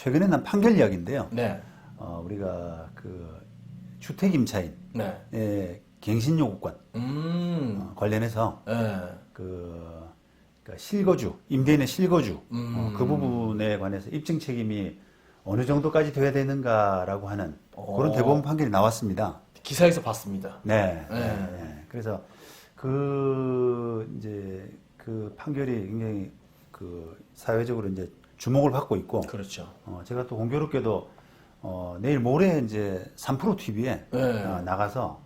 최근에 난 판결 이야기인데요. 네. 우리가 그 주택 임차인의 네. 갱신 요구권 관련해서 네. 그러니까 실거주, 임대인의 실거주 그 부분에 관해서 입증 책임이 어느 정도까지 돼야 되는가라고 하는 그런 대법원 판결이 나왔습니다. 기사에서 봤습니다. 네. 네. 네. 그래서 이제 그 판결이 굉장히 사회적으로 이제 주목을 받고 있고. 그렇죠. 제가 또 공교롭게도 내일 모레 이제 3프로 TV에 네. 나가서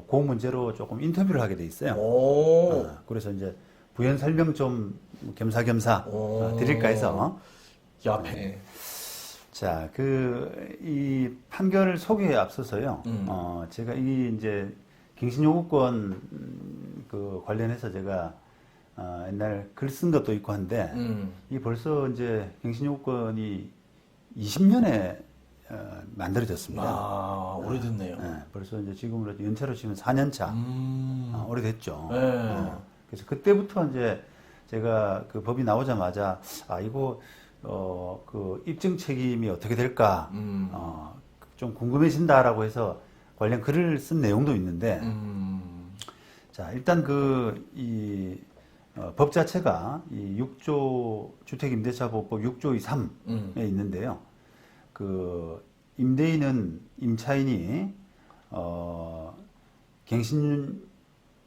그 문제로 조금 인터뷰를 하게 돼 있어요. 오. 그래서 이제 부연 설명 좀 겸사겸사 드릴까 해서. 야, 네. 자, 이 판결 소개에 앞서서요. 제가 이 이제 갱신요구권 관련해서 제가 옛날 글 쓴 것도 있고 한데 이 벌써 이제 갱신요구권이 20년에 만들어졌습니다. 아, 오래됐네요. 네, 벌써 이제 지금으로 연차로 치면 4년 차. 오래됐죠. 네. 그래서 그때부터 이제 제가 그 법이 나오자마자 이거 그 입증 책임이 어떻게 될까 좀 궁금해진다라고 해서 관련 글을 쓴 내용도 있는데 자 일단 법 자체가 이 6조 주택임대차보호법 6조 3에 있는데요. 그 임대인은 임차인이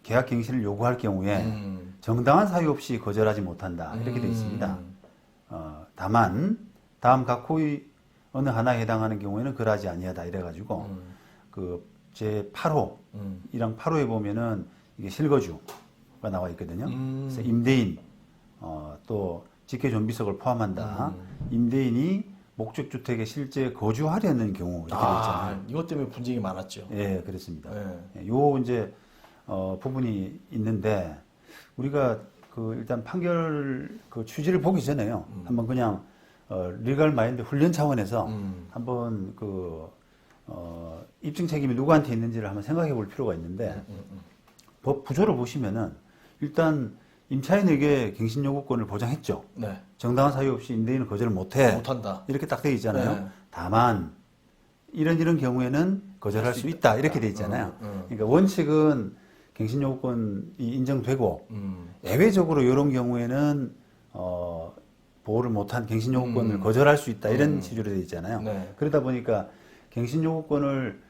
계약 갱신을 요구할 경우에 정당한 사유 없이 거절하지 못한다 이렇게 되어 있습니다. 다만 다음 각 호의 어느 하나에 해당하는 경우에는 그러하지 아니하다 이래가지고 제 8호 1항 8호에 보면은 이게 실거주가 나와 있거든요. 그래서 임대인 또 직계존비속을 포함한다. 임대인이 목적주택에 실제 거주하려는 경우 이렇게 되어 있잖아요. 이것 때문에 분쟁이 많았죠. 예, 그렇습니다. 네. 요 이제 부분이 있는데 우리가 일단 판결 취지를 보기 전에요. 한번 그냥 리걸 마인드 훈련 차원에서 한번 입증 책임이 누구한테 있는지를 한번 생각해 볼 필요가 있는데 법 구조를 보시면은 일단 임차인에게 갱신 요구권을 보장했죠. 네. 정당한 사유 없이 임대인은 거절을 못한다. 이렇게 딱 되어 있잖아요. 네. 다만 이런 경우에는 거절할 수 있다 이렇게 되어 있잖아요. 그러니까 원칙은 갱신 요구권이 인정되고 예외적으로 이런 경우에는 보호를 못한 갱신 요구권을 거절할 수 있다 이런 취지로 되어 있잖아요. 네. 그러다 보니까 갱신 요구권을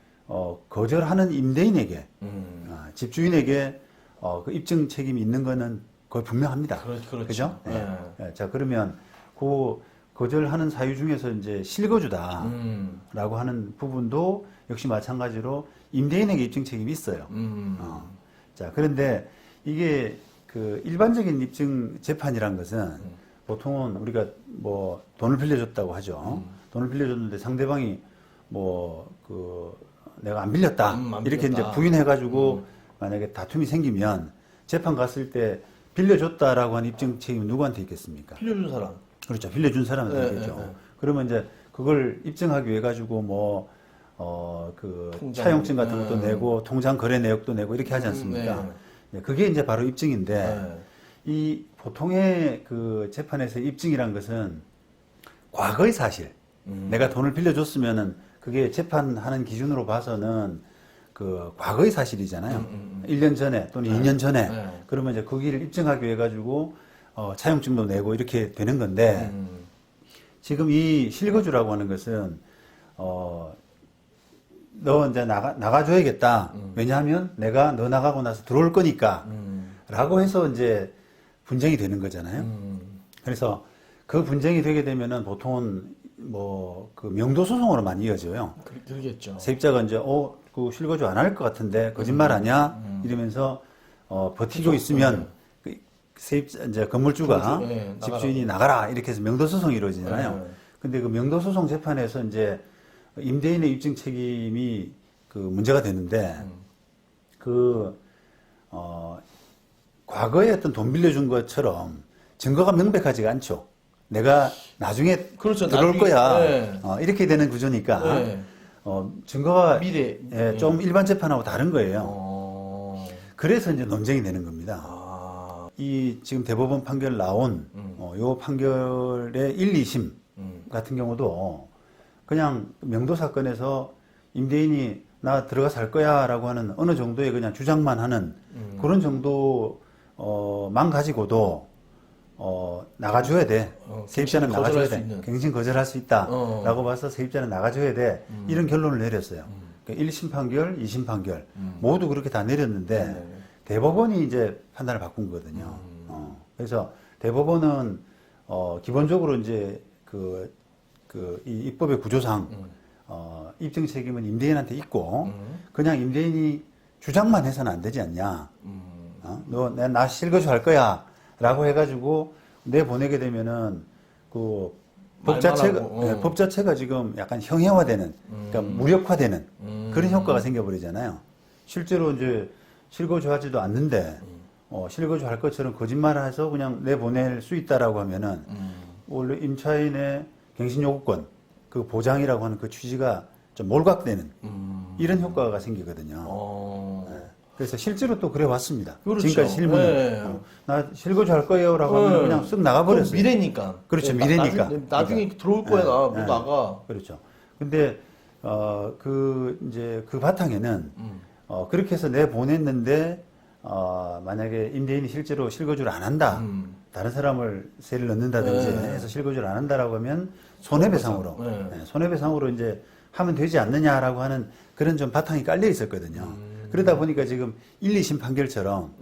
거절하는 임대인에게 집주인에게 그 입증 책임이 있는 거는 거의 분명합니다. 그렇죠. 그죠? 네. 네. 자 그러면 거절하는 사유 중에서 이제 실거주다라고 하는 부분도 역시 마찬가지로 임대인에게 입증 책임이 있어요. 자, 그런데 이게 일반적인 입증 재판이란 것은 보통은 우리가 뭐 돈을 빌려줬다고 하죠. 돈을 빌려줬는데 상대방이 내가 안 빌렸다. 이렇게 이제 부인해가지고 만약에 다툼이 생기면 재판 갔을 때 빌려줬다라고 하는 입증 책임은 누구한테 있겠습니까? 빌려준 사람. 그렇죠. 빌려준 사람한테 있겠죠. 네. 그러면 이제 그걸 입증하기 위해 가지고 차용증 같은 것도 내고 통장 거래 내역도 내고 이렇게 하지 않습니까? 네, 그게 이제 바로 입증인데 이 보통의 재판에서 입증이란 것은 과거의 사실. 내가 돈을 빌려줬으면은 그게 재판하는 기준으로 봐서는 과거의 사실이잖아요. 1년 전에 또는 2년 전에. 그러면 이제 거기를 입증하기 위해 가지고 차용증도 내고 이렇게 되는 건데 지금 이 실거주라고 하는 것은 너 이제 나가줘야겠다. 왜냐하면 내가 너 나가고 나서 들어올 거니까. 라고 해서 이제 분쟁이 되는 거잖아요. 그래서 그 분쟁이 되게 되면은 보통은 명도소송으로 많이 이어져요. 그러겠죠. 세입자가 이제, 실거주 안 할 것 같은데, 거짓말 아니야? 이러면서, 버티고 있으면, 세입자, 이제 건물주가, 집주인이 나가라. 이렇게 해서 명도소송이 이루어지잖아요. 근데 그 명도소송 재판에서 이제, 임대인의 입증 책임이 문제가 되는데, 과거에 어떤 돈 빌려준 것처럼 증거가 명백하지가 않죠. 내가 나중에 들어올 거야. 이렇게 되는 구조니까, 증거가 좀 일반 재판하고 다른 거예요. 그래서 이제 논쟁이 되는 겁니다. 이 지금 대법원 판결 나온 요 판결의 1, 2심 같은 경우도 그냥 명도 사건에서 임대인이 나 들어가 살 거야라고 하는 어느 정도의 그냥 주장만 하는 그런 정도만 가지고도 나가줘야 돼. 세입자는 나가줘야 돼. 갱신 거절할 수 있다라고 봐서 세입자는 나가줘야 돼. 이런 결론을 내렸어요. 그러니까 1심 판결, 2심 판결 모두 그렇게 다 내렸는데 대법원이 이제 판단을 바꾼 거거든요. 그래서 대법원은 기본적으로 이제 이 입법의 구조상 입증 책임은 임대인한테 있고 그냥 임대인이 주장만 해서는 안 되지 않냐. 나 실거주 할 거야. 라고 해가지고 내보내게 되면은 그 법 자체가 지금 약간 형해화되는, 그러니까 무력화되는 그런 효과가 생겨버리잖아요. 실제로 이제 실거주하지도 않는데 실거주할 것처럼 거짓말을 해서 그냥 내보낼 수 있다라고 하면은 원래 임차인의 갱신 요구권 그 보장이라고 하는 그 취지가 좀 몰각되는 이런 효과가 생기거든요. 네. 그래서 실제로 또 그래 왔습니다. 그렇죠. 지금까지 실무는 나 실거주 할 거예요라고 하면 그냥 쓱 나가버렸어요. 미래니까. 그렇죠. 미래니까. 나중에 들어올 거야 나 뭐 나가. 그렇죠. 근데 이제 그 바탕에는 그렇게 해서 내 보냈는데 만약에 임대인이 실제로 실거주를 안 한다. 다른 사람을 세를 넣는다든지 해서 실거주를 안 한다라고 하면 손해배상으로 손해배상으로 이제 하면 되지 않느냐라고 하는 그런 좀 바탕이 깔려 있었거든요. 그러다 보니까 지금 1, 2심 판결처럼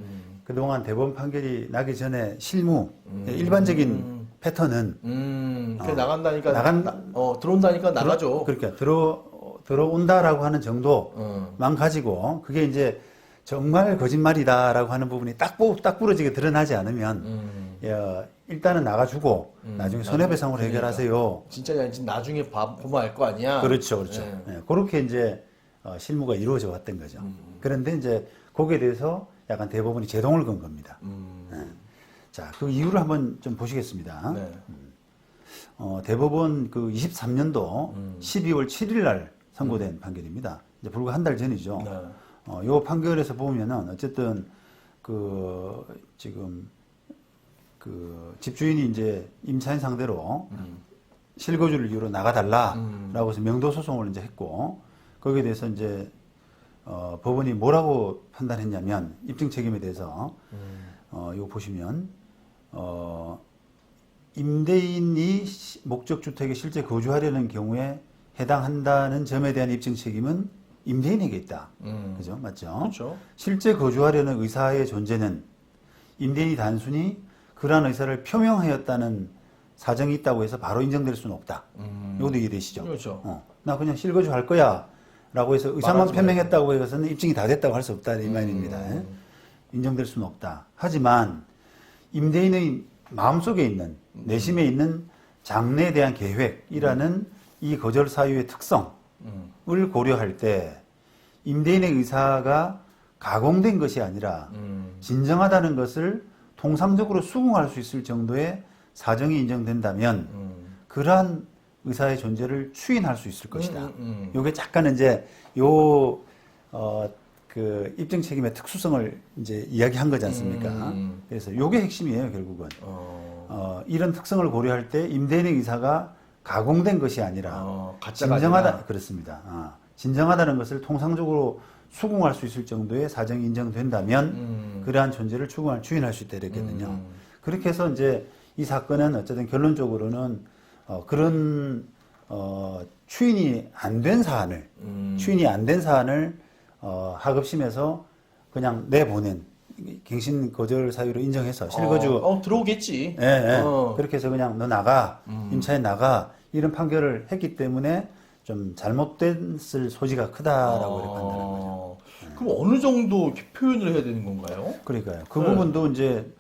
그동안 대법원 판결이 나기 전에 실무 일반적인 패턴은 나간다니까 들어온다니까 나가죠. 그러니까 들어온다라고 하는 정도만 가지고 그게 이제 정말 거짓말이다라고 하는 부분이 딱 부러지게 드러나지 않으면 일단은 나가주고 나중에 손해배상으로 해결하세요. 진짜냐 아닌지 나중에 보면 알 거 아니야. 그렇죠. 그렇게 이제 실무가 이루어져 왔던 거죠. 그런데 이제 거기에 대해서 약간 대법원이 제동을 건 겁니다. 자, 그 이유를 한번 좀 보시겠습니다. 대법원 그 23년도 12월 7일 날 선고된 판결입니다. 이제 불과 한 달 전이죠. 요 판결에서 보면은 어쨌든 지금 집주인이 이제 임차인 상대로 실거주를 이유로 나가달라라고 해서 명도 소송을 이제 했고 거기에 대해서 이제 법원이 뭐라고 판단했냐면 입증 책임에 대해서 이거 보시면 임대인이 목적 주택에 실제 거주하려는 경우에 해당한다는 점에 대한 입증 책임은 임대인에게 있다. 그죠? 맞죠? 그렇죠. 실제 거주하려는 의사의 존재는 임대인이 단순히 그러한 의사를 표명하였다는 사정이 있다고 해서 바로 인정될 수는 없다. 이것도 이해되시죠? 그렇죠. 나 그냥 실거주 할 거야. 라고 해서 의사만 표명했다고 해서는 입증이 다 됐다고 할 수 없다. 이 말입니다. 인정될 수는 없다. 하지만 임대인의 마음속에 있는, 내심에 있는 장래에 대한 계획이라는 이 거절 사유의 특성을 고려할 때 임대인의 의사가 가공된 것이 아니라 진정하다는 것을 통상적으로 수긍할 수 있을 정도의 사정이 인정된다면 그러한 의사의 존재를 추인할 수 있을 것이다. 요게 잠깐 이제 그 입증 책임의 특수성을 이제 이야기한 거지 않습니까? 그래서 요게 핵심이에요, 결국은. 이런 특성을 고려할 때 임대인의 의사가 가공된 것이 아니라 진정하다 그렇습니다. 진정하다는 것을 통상적으로 수긍할 수 있을 정도의 사정이 인정된다면 그러한 존재를 추인할 수 있다 이랬거든요. 그렇게 해서 이제 이 사건은 어쨌든 결론적으로는 그런 추인이 안 된 사안을 하급심에서 그냥 내보낸 갱신 거절 사유로 인정해서 실거주 들어오겠지. 그렇게 해서 그냥 너 나가 임차인 나가 이런 판결을 했기 때문에 좀 잘못됐을 소지가 크다라고 이렇게 판단한 거죠. 그럼 어느 정도 이렇게 표현을 해야 되는 건가요? 그러니까요. 그 부분도 이제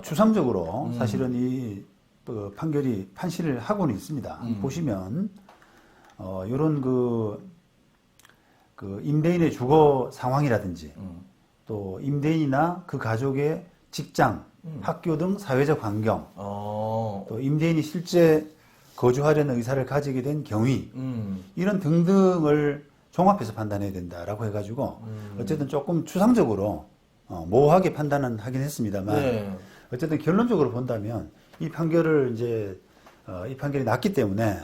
추상적으로 사실은 이 판결이 판시를 하고는 있습니다. 보시면 이런 그 임대인의 주거 상황이라든지 또 임대인이나 그 가족의 직장, 학교 등 사회적 환경, 또 임대인이 실제 거주하려는 의사를 가지게 된 경위 이런 등등을 종합해서 판단해야 된다라고 해가지고 어쨌든 조금 추상적으로 모호하게 판단은 하긴 했습니다만 어쨌든 결론적으로 본다면 이 판결을 이제 이 판결이 났기 때문에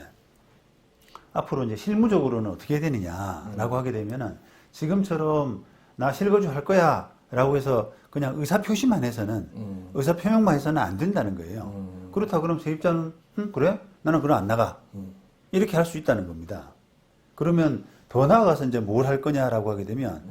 앞으로 이제 실무적으로는 어떻게 해야 되느냐라고 하게 되면은 지금처럼 나 실거주 할 거야라고 해서 그냥 의사표시만 해서는 의사표명만 해서는 안 된다는 거예요. 그렇다 그러면 세입자는 그래? 나는 그럼 안 나가. 이렇게 할 수 있다는 겁니다. 그러면 더 나아가서 이제 뭘 할 거냐라고 하게 되면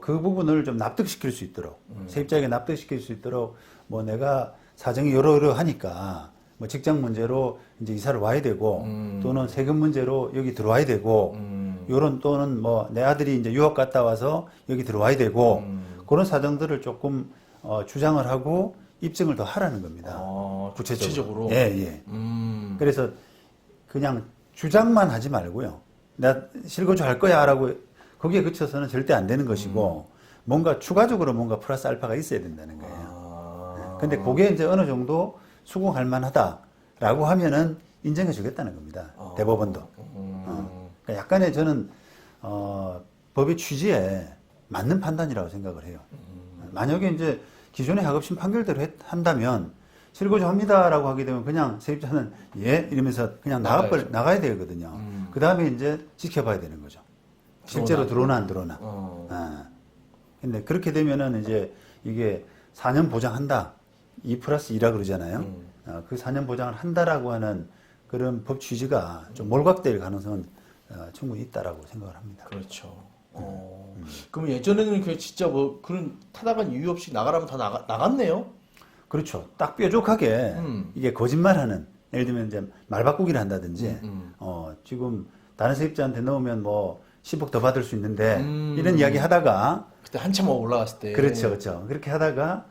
그 부분을 좀 납득시킬 수 있도록 세입자에게 납득시킬 수 있도록 뭐 내가 사정이 여러하니까 뭐 직장 문제로 이제 이사를 와야 되고 또는 세금 문제로 여기 들어와야 되고 요런 또는 뭐 내 아들이 이제 유학 갔다 와서 여기 들어와야 되고 그런 사정들을 조금 주장을 하고 입증을 더 하라는 겁니다. 구체적으로. 예, 예. 그래서 그냥 주장만 하지 말고요. 나 실거주 할 거야라고 거기에 그쳐서는 절대 안 되는 것이고 뭔가 추가적으로 뭔가 플러스 알파가 있어야 된다는 거예요. 근데 그게 이제 어느 정도 수긍할 만하다라고 하면은 인정해 주겠다는 겁니다. 대법원도. 그러니까 약간의 저는 법의 취지에 맞는 판단이라고 생각을 해요. 만약에 이제 기존의 하급심 판결대로 한다면 실거주 합니다라고 하게 되면 그냥 세입자는 예 이러면서 그냥 나가야 되거든요. 그 다음에 이제 지켜봐야 되는 거죠. 실제로 들어오나 안 들어오나. 근데 그렇게 되면은 이제 이게 4년 보장한다. 2+2라 그러잖아요. 그 4년 보장을 한다라고 하는 그런 법 취지가 좀 몰각될 가능성은 충분히 있다라고 생각을 합니다. 그렇죠. 그럼 예전에는 그 진짜 뭐 그런 타당한 이유 없이 나가라면 다 나갔네요. 그렇죠. 딱 뾰족하게 이게 거짓말하는 예를 들면 이제 말 바꾸기를 한다든지 지금 다른 세입자한테 넣으면 뭐 10억 더 받을 수 있는데 이런 이야기 하다가 그때 한참 올라갔을 때. 그렇죠, 그렇죠. 그렇게 하다가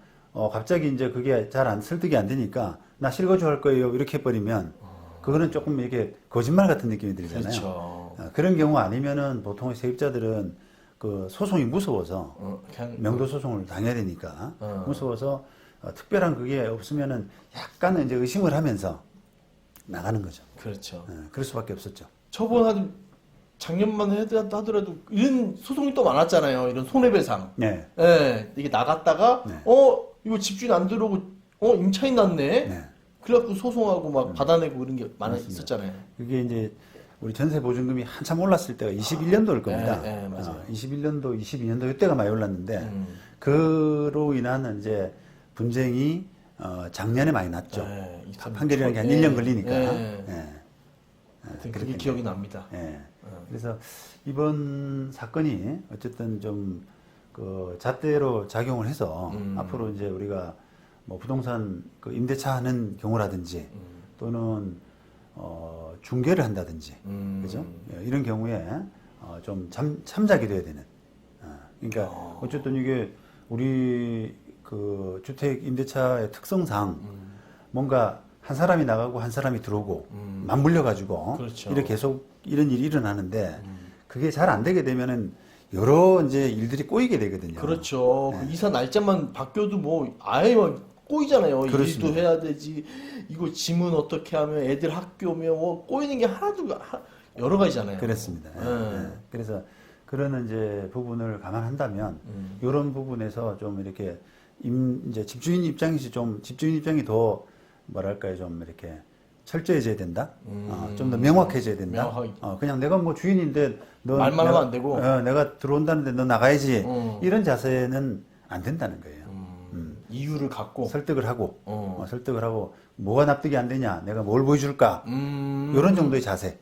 갑자기 이제 그게 잘 설득이 안 되니까 나 실거주 할 거예요 이렇게 해버리면 그거는 조금 이게 거짓말 같은 느낌이 들잖아요. 그렇죠. 그런 경우 아니면은 보통의 세입자들은 그 소송이 무서워서 명도 소송을 당해야 되니까 무서워서 특별한 그게 없으면은 약간은 이제 의심을 하면서 나가는 거죠. 그렇죠. 그럴 수밖에 없었죠. 저번 한 작년만 하더라도 이런 소송이 또 많았잖아요. 이런 손해배상. 네. 예, 이게 나갔다가 네. 이거 집주인 안 들어오고 임차인 났네. 네. 그래갖고 소송하고 막 받아내고 이런 게 많이 맞습니다. 있었잖아요. 그게 이제 우리 전세 보증금이 한참 올랐을 때가 21년도일 겁니다. 네, 맞아요. 21년도, 22년도 이때가 많이 올랐는데 그로 인한 이제 분쟁이 작년에 많이 났죠. 네, 판결이라는 게 한 1년 걸리니까. 하여튼 그게 기억이 납니다. 그래서 이번 사건이 어쨌든 좀 그 잣대로 작용을 해서 앞으로 이제 우리가 뭐 부동산 그 임대차 하는 경우라든지 또는 중개를 한다든지 그죠? 이런 경우에 좀 참작이 돼야 되는. 그러니까 어쨌든 이게 우리 그 주택 임대차의 특성상 뭔가 한 사람이 나가고 한 사람이 들어오고 맞물려 가지고 그렇죠. 이렇게 계속 이런 일이 일어나는데 그게 잘 안 되게 되면은 여러 이제 일들이 꼬이게 되거든요. 그렇죠. 그 이사 날짜만 바뀌어도 뭐 아예 막 꼬이잖아요. 그렇습니다. 일도 해야 되지. 이거 짐은 어떻게 하면 애들 학교면 뭐 꼬이는 게 하나도 여러 가지잖아요. 그렇습니다. 그래서 그런 이제 부분을 감안한다면 이런 부분에서 좀 이렇게 이제 집주인 입장이 더 뭐랄까요 좀 이렇게 철저해져야 된다. 좀 더 명확해져야 된다. 그냥 내가 뭐 주인인데 너 말만 하면 안 되고 내가 들어온다는데 너 나가야지 이런 자세는 안 된다는 거예요. 이유를 갖고 설득을 하고 뭐가 납득이 안 되냐, 내가 뭘 보여줄까 이런 정도의 자세.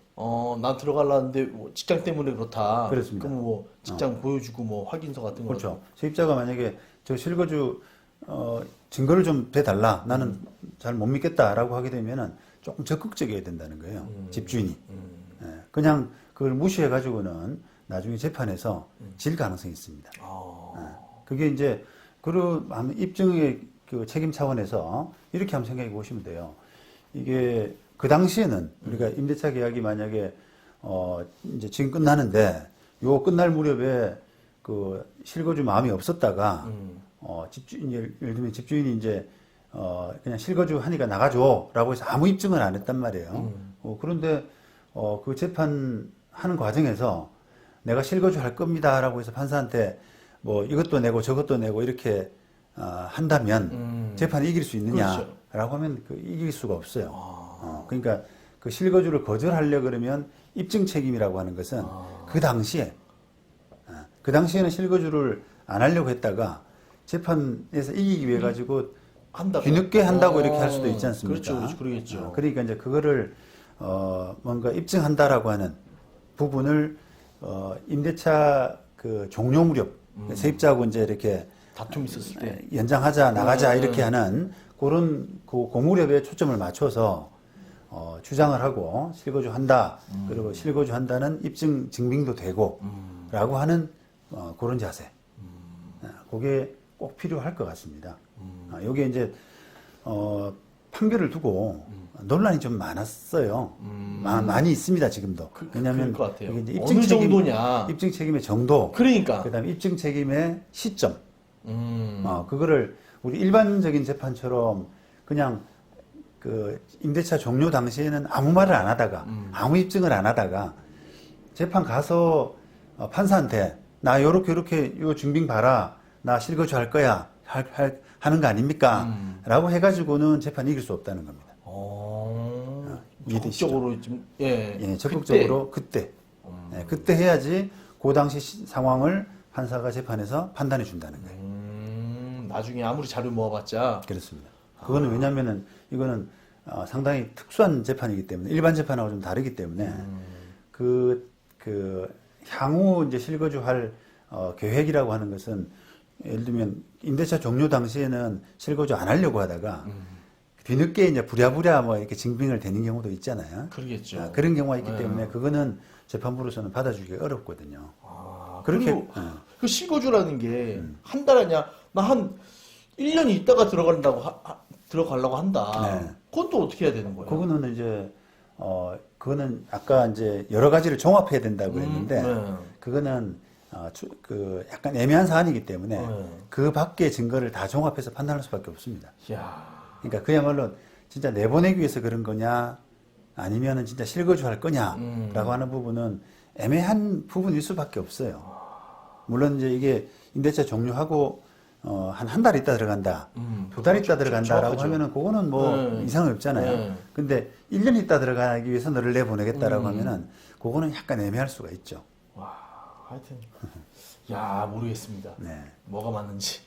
난 들어가려는데 뭐 직장 때문에 그렇다. 그렇습니다. 그럼 뭐 직장 보여주고 뭐 확인서 같은 거. 그렇죠. 세입자가 만약에 저 실거주 증거를 좀 대달라, 나는 잘 못 믿겠다라고 하게 되면은 조금 적극적이어야 된다는 거예요. 집주인이. 그냥 그걸 무시해 가지고는 나중에 재판에서 질 가능성이 있습니다. 그게 이제 입증의 그 책임 차원에서 이렇게 한번 생각해 보시면 돼요. 이게 그 당시에는 우리가 임대차 계약이 만약에 이제 지금 끝나는데 요 끝날 무렵에 그 실거주 마음이 없었다가 예를 들면 집주인이 이제 그냥 실거주 하니까 나가줘라고 해서 아무 입증을 안 했단 말이에요. 그런데 그 재판하는 과정에서 내가 실거주 할 겁니다라고 해서 판사한테 뭐 이것도 내고 저것도 내고 이렇게 한다면 재판에 이길 수 있느냐라고 하면 이길 수가 없어요. 그러니까 그 실거주를 거절하려 그러면 입증 책임이라고 하는 것은 그 당시에는 실거주를 안 하려고 했다가 재판에서 이기기 위해 가지고 뒤늦게 한다고 이렇게 할 수도 있지 않습니까? 그렇죠, 그렇죠, 그러겠죠. 그러니까 이제 그거를 뭔가 입증한다라고 하는 부분을 임대차 그 종료 무렵 세입자하고 이제 이렇게 다툼 있었을 때 연장하자 나가자 이렇게 하는 그런 그 고무렵에 초점을 맞춰서 주장을 하고 실거주한다 그리고 실거주한다는 입증 증빙도 되고라고 하는 그런 자세. 그게 꼭 필요할 것 같습니다. 여기에 이제 판결을 두고 논란이 좀 많았어요. 많이 있습니다 지금도. 왜냐하면 그럴 것 같아요. 이게 이제 어느 정도냐? 입증 책임의 정도. 그러니까. 그다음에 입증 책임의 시점. 그거를 우리 일반적인 재판처럼 그냥 그 임대차 종료 당시에는 아무 말을 안 하다가 아무 입증을 안 하다가 재판 가서 판사한테 나 요렇게 요 증빙 봐라 나 실거주 할 거야 하는 거 아닙니까? 라고 해가지고는 재판 이길 수 없다는 겁니다. 이해되시죠? 적극적으로 좀 예, 적극적으로 그때 그때 해야지 그 당시 상황을 판사가 재판에서 판단해 준다는 거예요. 나중에 아무리 자료 모아봤자 그렇습니다. 그거는 왜냐면은 이거는 상당히 특수한 재판이기 때문에 일반 재판하고 좀 다르기 때문에 그 향후 이제 실거주할 계획이라고 하는 것은 예를 들면 임대차 종료 당시에는 실거주 안 하려고 하다가 뒤늦게 이제 부랴부랴 뭐 이렇게 증빙을 대는 경우도 있잖아요. 그러겠죠. 그런 경우가 있기 때문에 그거는 재판부로서는 받아주기가 어렵거든요. 그렇게 그리고 그 실거주라는 게 한 달 아니야. 나 한 1년 있다가 들어가려고 한다. 네. 그것도 어떻게 해야 되는 거예요? 그거는 이제 그거는 아까 이제 여러 가지를 종합해야 된다고 했는데 그거는 그 약간 애매한 사안이기 때문에 그 밖의 증거를 다 종합해서 판단할 수밖에 없습니다. 야. 그러니까 그야말로 진짜 내보내기 위해서 그런 거냐 아니면은 진짜 실거주 할 거냐라고 하는 부분은 애매한 부분일 수밖에 없어요. 물론 이제 이게 임대차 종료하고 한 달 있다 들어간다, 두 달 있다 들어간다라고 하면은 그거는 뭐 이상은 없잖아요. 근데 1년 있다 들어가기 위해서 너를 내보내겠다라고 하면은 그거는 약간 애매할 수가 있죠. 와, 하여튼 야 모르겠습니다. 네. 뭐가 맞는지.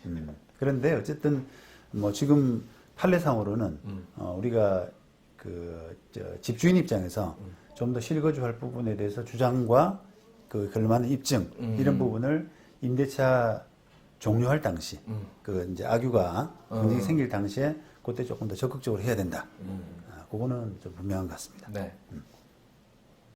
그런데 어쨌든 뭐 지금 판례상으로는 우리가 집주인 입장에서 좀 더 실거주할 부분에 대해서 주장과 그 걸맞는 입증 이런 부분을 임대차 종료할 당시 그 이제 악유가 굉장히 생길 당시에 그때 조금 더 적극적으로 해야 된다. 그거는 좀 분명한 것 같습니다. 네.